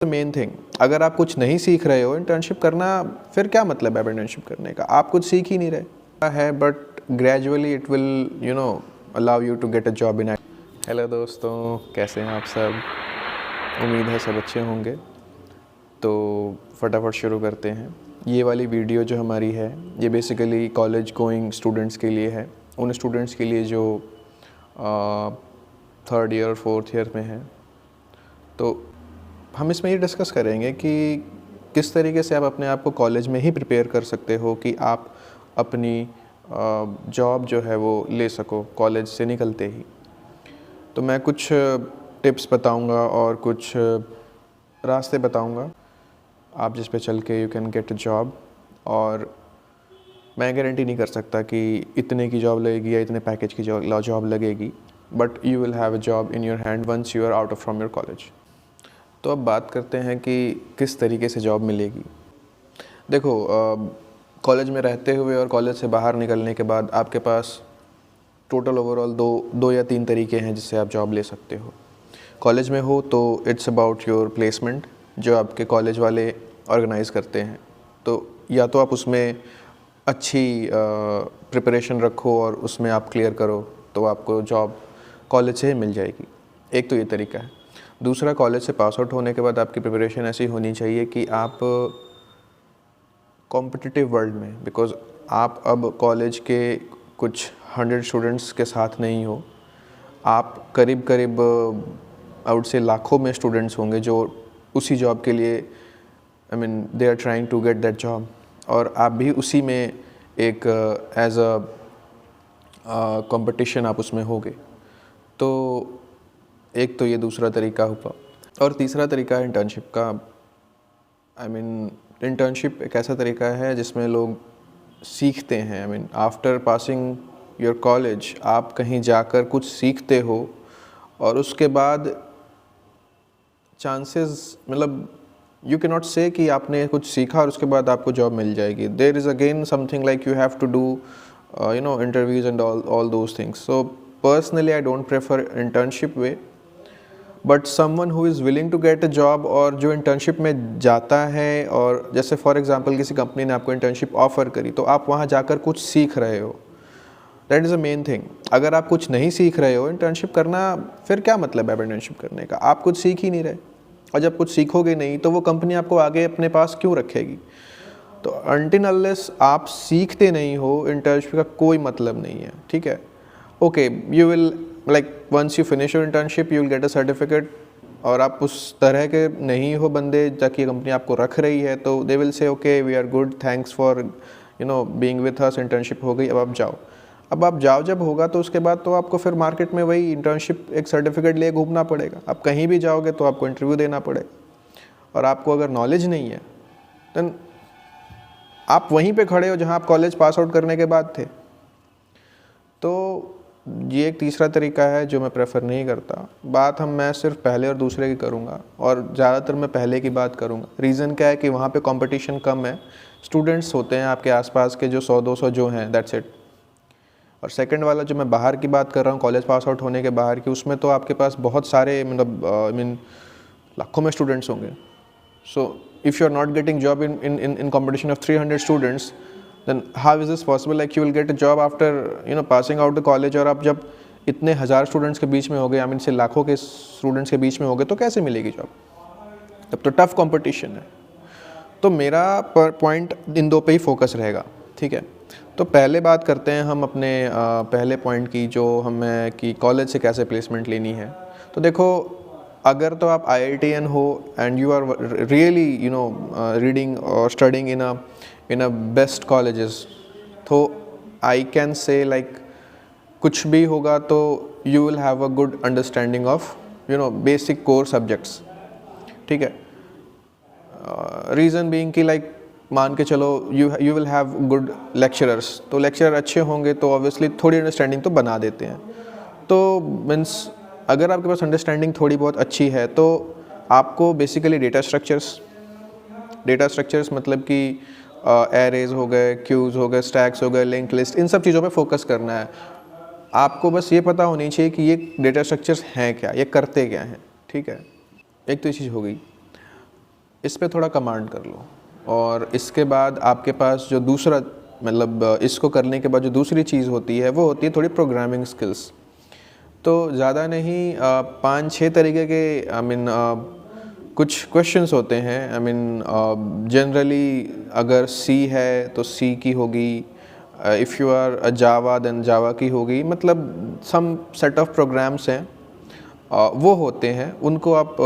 Main thing, अगर आप कुछ नहीं सीख रहे हो इंटर्नशिप करना, फिर क्या मतलब है इंटर्नशिप करने का? आप कुछ सीख ही नहीं रहे है, but gradually it will allow you to get a job in. Hello दोस्तों, कैसे हैं आप सब? उम्मीद है सब अच्छे होंगे। तो फटाफट शुरू करते हैं। ये वाली वीडियो जो हमारी है, ये बेसिकली कॉलेज गोइंग स्टूडेंट्स के लिए है, उन स्टूडेंट्स के लिए जो थर्ड ईयर और फोर्थ ईयर में हैं। तो हम इसमें ये डिस्कस करेंगे कि किस तरीके से आप अपने आप को कॉलेज में ही प्रिपेयर कर सकते हो कि आप अपनी जॉब जो है वो ले सको कॉलेज से निकलते ही। तो मैं कुछ टिप्स बताऊंगा और कुछ रास्ते बताऊंगा आप जिस पे चल के you can get a job. और मैं गारंटी नहीं कर सकता कि इतने की जॉब लगेगी या इतने पैकेज की जॉब लगेगी, but you will have a job in your hand once you are out of from your college. तो अब बात करते हैं कि किस तरीके से जॉब मिलेगी। देखो, कॉलेज में रहते हुए और कॉलेज से बाहर निकलने के बाद आपके पास टोटल ओवरऑल दो या तीन तरीके हैं जिससे आप जॉब ले सकते हो। कॉलेज में हो तो इट्स अबाउट योर प्लेसमेंट, जो आपके कॉलेज वाले ऑर्गेनाइज़ करते हैं। तो या तो आप उसमें अच्छी प्रिपरेशन रखो और उसमें आप क्लियर करो तो आपको जॉब कॉलेज से ही मिल जाएगी। एक तो ये तरीका है। दूसरा, कॉलेज से पास आउट होने के बाद आपकी प्रिपरेशन ऐसी होनी चाहिए कि आप कॉम्पिटिटिव वर्ल्ड में, बिकॉज आप अब कॉलेज के कुछ 100 स्टूडेंट्स के साथ नहीं हो, आप करीब करीब आई वुड से लाखों में स्टूडेंट्स होंगे जो उसी जॉब के लिए they are trying to get that job, और आप भी उसी में एक एज अ कंपटीशन आप उसमें होगे। तो एक तो ये दूसरा तरीका हुआ। और तीसरा तरीका है इंटर्नशिप का। इंटर्नशिप एक ऐसा तरीका है जिसमें लोग सीखते हैं। आफ्टर पासिंग योर कॉलेज आप कहीं जाकर कुछ सीखते हो और उसके बाद चांसेस यू कैन नॉट से कि आपने कुछ सीखा और उसके बाद आपको जॉब मिल जाएगी। There is again something like you have to do interviews and all those things. So personally I don't prefer internship way, but someone who is willing to get a job और जो internship में जाता है, और जैसे for example किसी company ने आपको इंटर्नशिप ऑफ़र करी तो आप वहाँ जाकर कुछ सीख रहे हो, that is a main thing. अगर आप कुछ नहीं सीख रहे हो इंटर्नशिप करना, फिर क्या मतलब है इंटर्नशिप करने का? आप कुछ सीख ही नहीं रहे, और जब कुछ सीखोगे नहीं तो वो कंपनी आपको आगे अपने पास क्यों रखेगी? तो अनटिल अनलेस आप सीखते नहीं हो, इंटर्नशिप का कोई मतलब नहीं है। ठीक है, okay, you will once you finish your internship you will get a certificate, और आप उस तरह के नहीं हो बंदे ताकि कंपनी आपको रख रही है तो they will say okay we are good, thanks for being with us, internship हो गई, अब आप जाओ। अब आप जाओ जब होगा तो उसके बाद तो आपको फिर मार्केट में वही इंटर्नशिप एक सर्टिफिकेट लिए घूमना पड़ेगा। आप कहीं भी जाओगे तो आपको इंटरव्यू देना पड़ेगा, और आपको अगर नॉलेज नहीं है देन आप वहीं पे खड़े हो जहां आप कॉलेज पास आउट करने के बाद थे। तो ये एक तीसरा तरीका है जो मैं प्रेफर नहीं करता। बात मैं सिर्फ पहले और दूसरे की करूँगा, और ज़्यादातर मैं पहले की बात करूँगा। रीज़न क्या है कि वहाँ पे कंपटीशन कम है, स्टूडेंट्स होते हैं आपके आसपास के जो 100-200 जो हैं, दैट्स इट। और सेकंड वाला जो मैं बाहर की बात कर रहा हूँ, कॉलेज पास आउट होने के बाहर की, उसमें तो आपके पास बहुत सारे लाखों में स्टूडेंट्स होंगे। So if you are not getting job in competition of 300 students, then how is this possible, like you will get a job after passing out the college? और आप जब इतने हज़ार स्टूडेंट्स के बीच में हो गए, से लाखों के स्टूडेंट्स के बीच में हो गए, तो कैसे मिलेगी जॉब? तब तो टफ कंपटीशन है। तो मेरा पॉइंट इन दो पे ही फोकस रहेगा। ठीक है, तो पहले बात करते हैं हम अपने पहले पॉइंट की, जो हमें कि कॉलेज से कैसे प्लेसमेंट लेनी है। तो देखो, अगर तो आप IITian हो and you are really reading और studying in a best colleges, तो आई कैन से कुछ भी होगा तो you will have a good understanding of basic core subjects. ठीक है, रीज़न बीइंग कि मान के चलो you will have good lecturers, तो लेक्चरर अच्छे होंगे तो ऑब्वियसली थोड़ी अंडरस्टैंडिंग तो बना देते हैं। तो मीन्स अगर आपके पास अंडरस्टैंडिंग थोड़ी बहुत अच्छी है तो आपको बेसिकली डेटा स्ट्रक्चर्स मतलब कि एरेज हो गए, क्यूज हो गए, स्टैक्स हो गए, लिंक लिस्ट, इन सब चीज़ों पे फोकस करना है। आपको बस ये पता होनी चाहिए कि ये डेटा स्ट्रक्चर्स हैं क्या, ये करते क्या हैं। ठीक है, एक तो ये चीज़ हो गई। इस पे थोड़ा कमांड कर लो। और इसके बाद आपके पास जो दूसरा, मतलब इसको करने के बाद जो दूसरी चीज़ होती है वो होती है थोड़ी प्रोग्रामिंग स्किल्स। तो ज़्यादा नहीं, 5-6 तरीके के कुछ क्वेश्चंस होते हैं। जनरली अगर सी है तो सी की होगी, if you are a Java then Java की होगी, मतलब सम सेट ऑफ प्रोग्राम्स हैं, वो होते हैं, उनको आप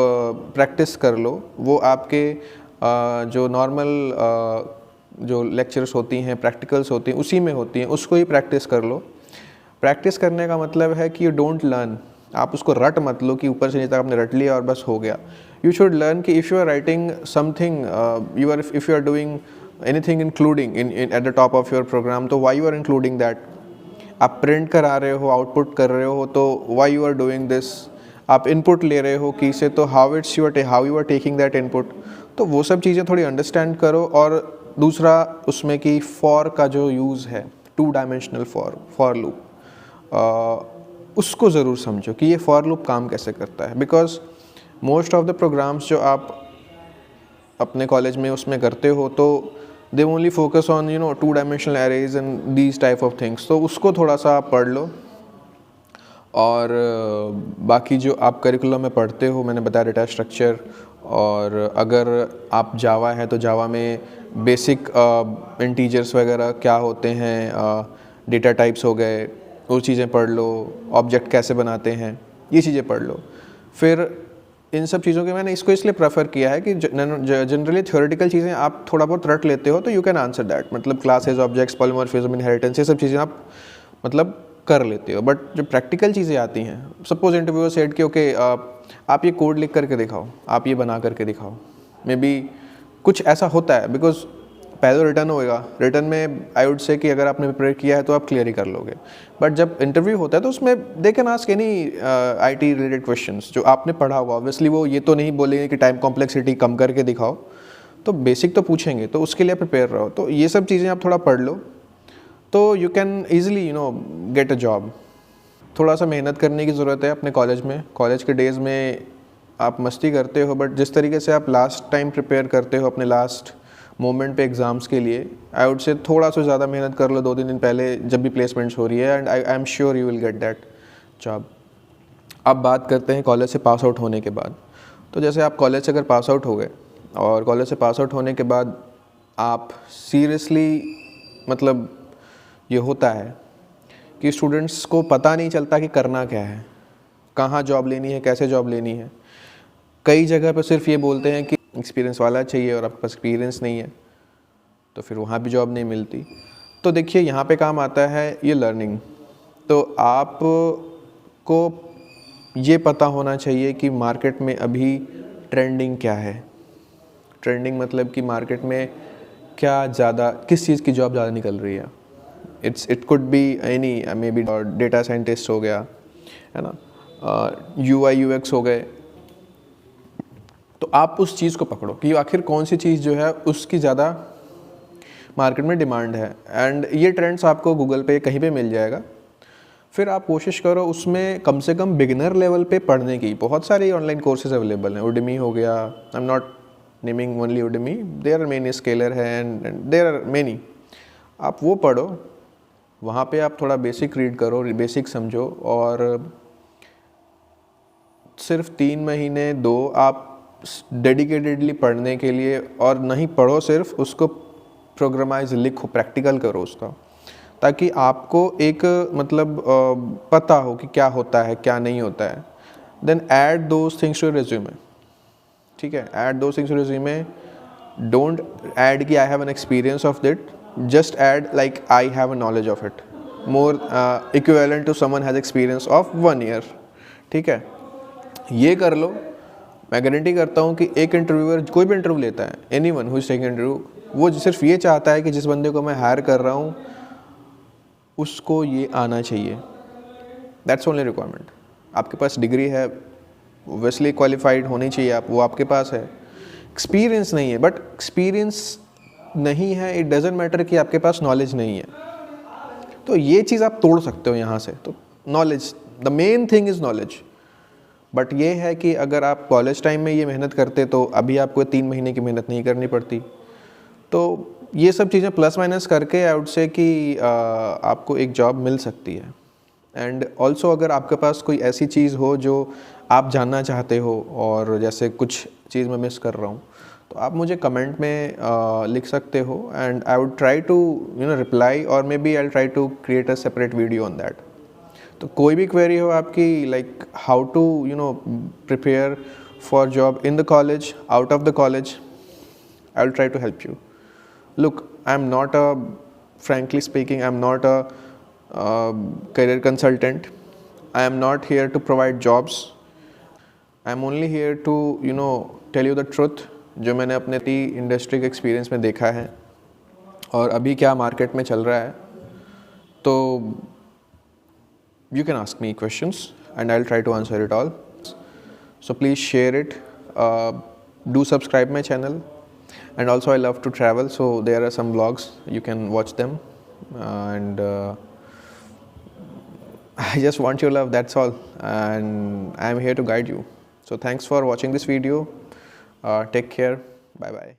प्रैक्टिस कर लो। वो आपके जो नॉर्मल जो लेक्चर्स होती हैं, प्रैक्टिकल्स होती हैं, उसी में होती हैं, उसको ही प्रैक्टिस कर लो। प्रैक्टिस करने का मतलब है कि यू डोंट लर्न, आप उसको रट मत लो कि ऊपर से नीचे तक आपने रट लिया और बस हो गया। यू शुड लर्न कि if you are writing something, if you are doing anything including in at the top of your program, तो why you are including that. आप प्रिंट करा रहे हो, आउटपुट कर रहे हो, तो why you are doing this. आप इनपुट ले रहे हो की से, तो how you are taking that input. तो वो सब चीज़ें थोड़ी अंडरस्टैंड करो। और दूसरा उसमें कि फॉर का जो यूज़ है, 2 डायमेंशनल फॉर लूप, उसको ज़रूर समझो कि ये फॉर लूप काम कैसे करता है। Because most of the programs जो आप अपने कॉलेज में उसमें करते हो, तो they only focus on 2 dimensional arrays and these type of things. तो उसको थोड़ा सा आप पढ़ लो। और बाकी जो आप करिकुलम में पढ़ते हो, मैंने बताया डेटा स्ट्रक्चर, और अगर आप जावा है तो जावा में बेसिक इंटीजर्स वगैरह क्या होते हैं, डेटा टाइप्स हो गए, वो चीज़ें पढ़ लो। ऑब्जेक्ट कैसे बनाते हैं, ये चीज़ें पढ़ लो। फिर इन सब चीज़ों के मैंने इसको इसलिए प्रेफर किया है कि जनरली थ्योरेटिकल चीज़ें आप थोड़ा बहुत रट लेते हो तो यू कैन आंसर दैट, मतलब क्लासेस, ऑब्जेक्ट्स, पॉलीमॉर्फिज्म, इनहेरिटेंस, ये सब चीज़ें आप मतलब कर लेते हो। बट जो प्रैक्टिकल चीज़ें आती हैं, सपोज इंटरव्यूअर सेड कि ओके आप ये कोड लिख करके दिखाओ, आप ये बना करके दिखाओ, मे बी कुछ ऐसा होता है। बिकॉज पहले तो रिटर्न होएगा, रिटर्न में आई वुड से कि अगर आपने प्रिपेयर किया है तो आप क्लियर ही कर लोगे। बट जब इंटरव्यू होता है तो उसमें they can ask any IT related questions जो आपने पढ़ा होगा। ऑब्वियसली वो ये तो नहीं बोलेंगे कि टाइम कॉम्प्लेक्सिटी कम करके दिखाओ, तो बेसिक तो पूछेंगे, तो उसके लिए प्रिपेयर रहो। तो ये सब चीज़ें आप थोड़ा पढ़ लो तो you can easily get a job. थोड़ा सा मेहनत करने की ज़रूरत है अपने कॉलेज में। कॉलेज के डेज़ में आप मस्ती करते हो, बट जिस तरीके से आप लास्ट टाइम प्रिपेयर करते हो अपने लास्ट मोमेंट पे एग्ज़ाम्स के लिए, आई वुड से थोड़ा सा ज़्यादा मेहनत कर लो 2-3 दिन पहले जब भी प्लेसमेंट्स हो रही है, and I am sure you will gate that job. अब बात करते हैं कॉलेज से पास आउट होने के बाद। तो जैसे आप कॉलेज से अगर पास आउट हो गए, और कॉलेज से पास आउट होने के बाद आप सीरियसली, मतलब ये होता है कि स्टूडेंट्स को पता नहीं चलता कि करना क्या है, कहाँ जॉब लेनी है, कैसे जॉब लेनी है। कई जगह पर सिर्फ ये बोलते हैं कि एक्सपीरियंस वाला चाहिए, और आपके पास एक्सपीरियंस नहीं है तो फिर वहाँ भी जॉब नहीं मिलती। तो देखिए यहाँ पे काम आता है ये लर्निंग। तो आप को ये पता होना चाहिए कि मार्केट में अभी ट्रेंडिंग क्या है। ट्रेंडिंग मतलब कि मार्केट में क्या ज़्यादा, किस चीज़ की जॉब ज़्यादा निकल रही है। It could be any, may be data scientist हो गया, है ना, UI UX हो गए। तो आप उस चीज़ को पकड़ो कि आखिर कौन सी चीज़ जो है उसकी ज़्यादा मार्केट में डिमांड है, एंड ये ट्रेंड्स आपको गूगल पे कहीं पे मिल जाएगा। फिर आप कोशिश करो उसमें कम से कम बिगिनर लेवल पे पढ़ने की। बहुत सारे ऑनलाइन कोर्सेज अवेलेबल हैं। Udemy हो गया, I am not naming only Udemy, there are many, Scaler है, एंड देयर आर मेनी। आप वो पढ़ो, वहाँ पे आप थोड़ा बेसिक रीड करो, बेसिक समझो, और सिर्फ 3 महीने दो आप डेडिकेटेडली पढ़ने के लिए, और नहीं पढ़ो सिर्फ, उसको प्रोग्रामाइज लिखो, प्रैक्टिकल करो उसका, ताकि आपको एक मतलब पता हो कि क्या होता है क्या नहीं होता है। Then add those things to resume. ठीक है, add those things to resume. Don't add कि I have an experience of that, just add like I have a knowledge of it, more equivalent to someone has experience of 1 year. ठीक है, ये कर लो। मैं guarantee करता हूँ कि एक इंटरव्यूअर कोई भी इंटरव्यू लेता है, anyone who is taking interview, वो सिर्फ ये चाहता है कि जिस बंदे को मैं हायर कर रहा हूँ उसको ये आना चाहिए। That's only requirement. आपके पास डिग्री है, ऑब्वियसली क्वालिफाइड होनी चाहिए आप, वो आपके पास है। एक्सपीरियंस नहीं है, बट एक्सपीरियंस नहीं है, इट डजेंट मैटर कि आपके पास नॉलेज नहीं है। तो ये चीज़ आप तोड़ सकते हो यहाँ से। तो knowledge, the main thing is knowledge. But ये है कि अगर आप कॉलेज टाइम में ये मेहनत करते तो अभी आपको 3 महीने की मेहनत नहीं करनी पड़ती। तो ये सब चीज़ें प्लस माइनस करके आई वुड से कि आपको एक जॉब मिल सकती है। एंड ऑल्सो अगर आपके पास कोई ऐसी चीज़ हो जो आप जानना चाहते हो और जैसे कुछ चीज़ मैं मिस कर रहा हूँ, तो आप मुझे कमेंट में लिख सकते हो and I would try to reply, और maybe I try to create a separate video on that. तो कोई भी क्वेरी हो आपकी, like how to prepare for job in the college, out of the college, I will try to help you. Look, I'm not frankly speaking, I'm not a career consultant. I am not here to provide jobs. I'm only here to, tell you the truth, जो मैंने अपने industry के experience में देखा है और अभी क्या मार्केट में चल रहा है। तो you can ask me questions and I'll try to answer it all. So please share it. Do subscribe my channel. And also I love to travel, so there are some vlogs, you can watch them, and I just want your love, that's all, and I'm here to guide you. So thanks for watching this video. Take care, bye bye.